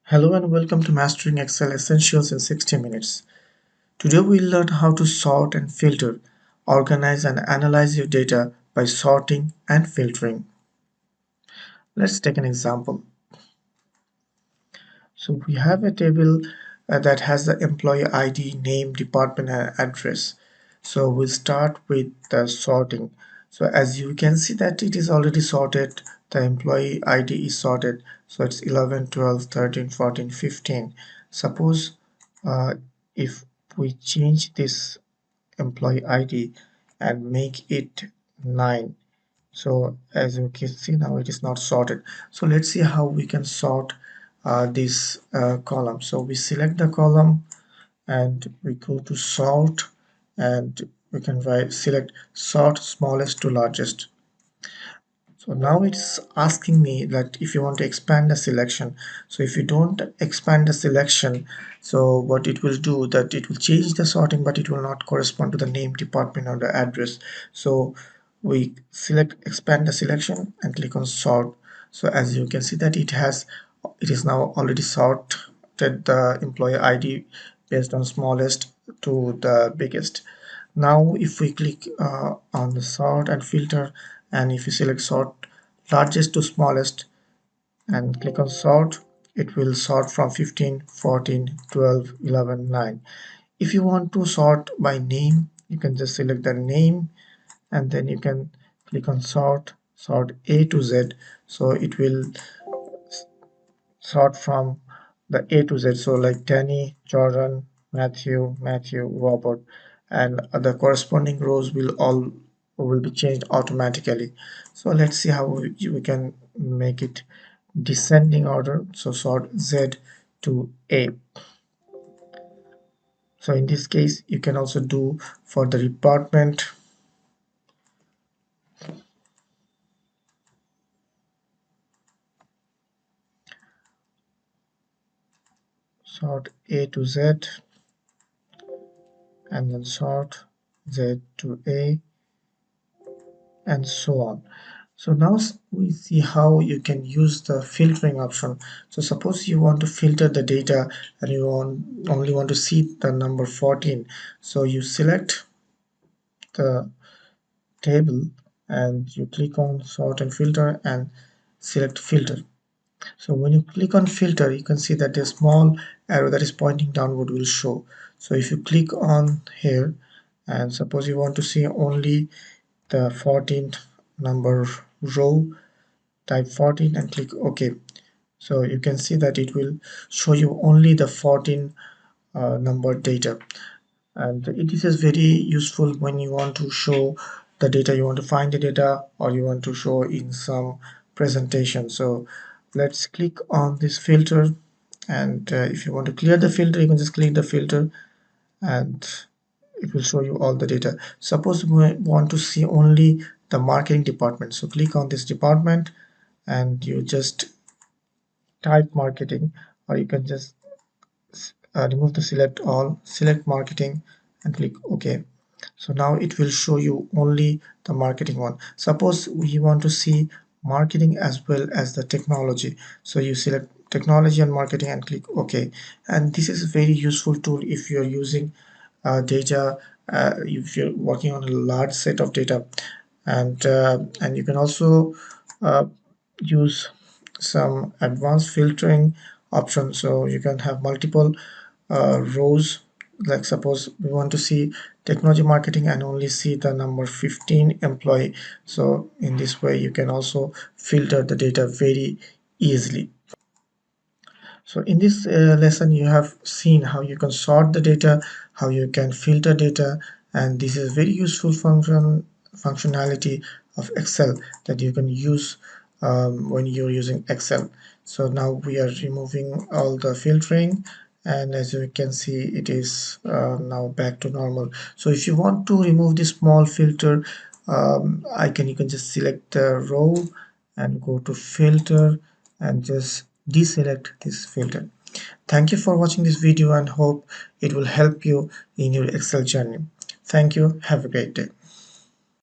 Hello and welcome to Mastering Excel Essentials in 60 Minutes. Today we'll learn how to sort and filter, organize and analyze your data by sorting and filtering. Let's take an example. So we have a table that has the employee ID, name, department and address. So we'll start with the sorting. So as you can see that it is already sorted, the employee ID is sorted. So it's 11, 12, 13, 14, 15. Suppose uh, if we change this employee ID and make it 9. So as you can see now it is not sorted. So let's see how we can sort this column. So we select the column and we go to sort, and we can select sort smallest to largest. So now it's asking me that if you want to expand the selection. So if you don't expand the selection, so what it will do that it will change the sorting, but it will not correspond to the name, department or the address. So we select expand the selection and click on sort. So as you can see that it is now already sorted the employee ID based on smallest to the biggest. Now if we click on the sort and filter, and if you select sort largest to smallest and click on sort, it will sort from 15, 14, 12, 11, 9. If you want to sort by name, you can just select the name and then you can click on sort A to Z. So it will sort from the A to Z, so like Danny, Jordan, Matthew, Robert, and the corresponding rows will be changed automatically. So let's see how we can make it descending order. So sort Z to A. So in this case you can also do for the department. Sort A to Z and then sort Z to A and so on. So now we see how you can use the filtering option. So suppose you want to filter the data and you only want to see the number 14. So you select the table and you click on sort and filter and select filter. So when you click on filter, you can see that a small arrow that is pointing downward will show. So if you click on here and suppose you want to see only the 14th number row, type 14 and click OK. So you can see that it will show you only the 14 number data, and it is very useful when you want to show the data, you want to find the data, or you want to show in some presentation. So let's click on this filter, and if you want to clear the filter, you can just click the filter and it will show you all the data. Suppose we want to see only the marketing department, so click on this department and you just type marketing, or you can just remove the select all, select marketing and click OK. So now it will show you only the marketing one. Suppose we want to see marketing as well as the technology, so you select technology and marketing and click OK. And this is a very useful tool if you're using data, if you're working on a large set of data, and you can also uh, use some advanced filtering options, so you can have multiple rows. Like suppose we want to see technology marketing and only see the number 15 employee, so in this way you can also filter the data very easily. So in this lesson you have seen how you can sort the data, how you can filter data, and this is very useful functionality of Excel that you can use when you're using Excel. So now we are removing all the filtering, and as you can see it is now back to normal. So if you want to remove this small filter icon, you can just select the row and go to filter and just deselect this filter. Thank you for watching this video and hope it will help you in your Excel journey. Thank you. Have a great day.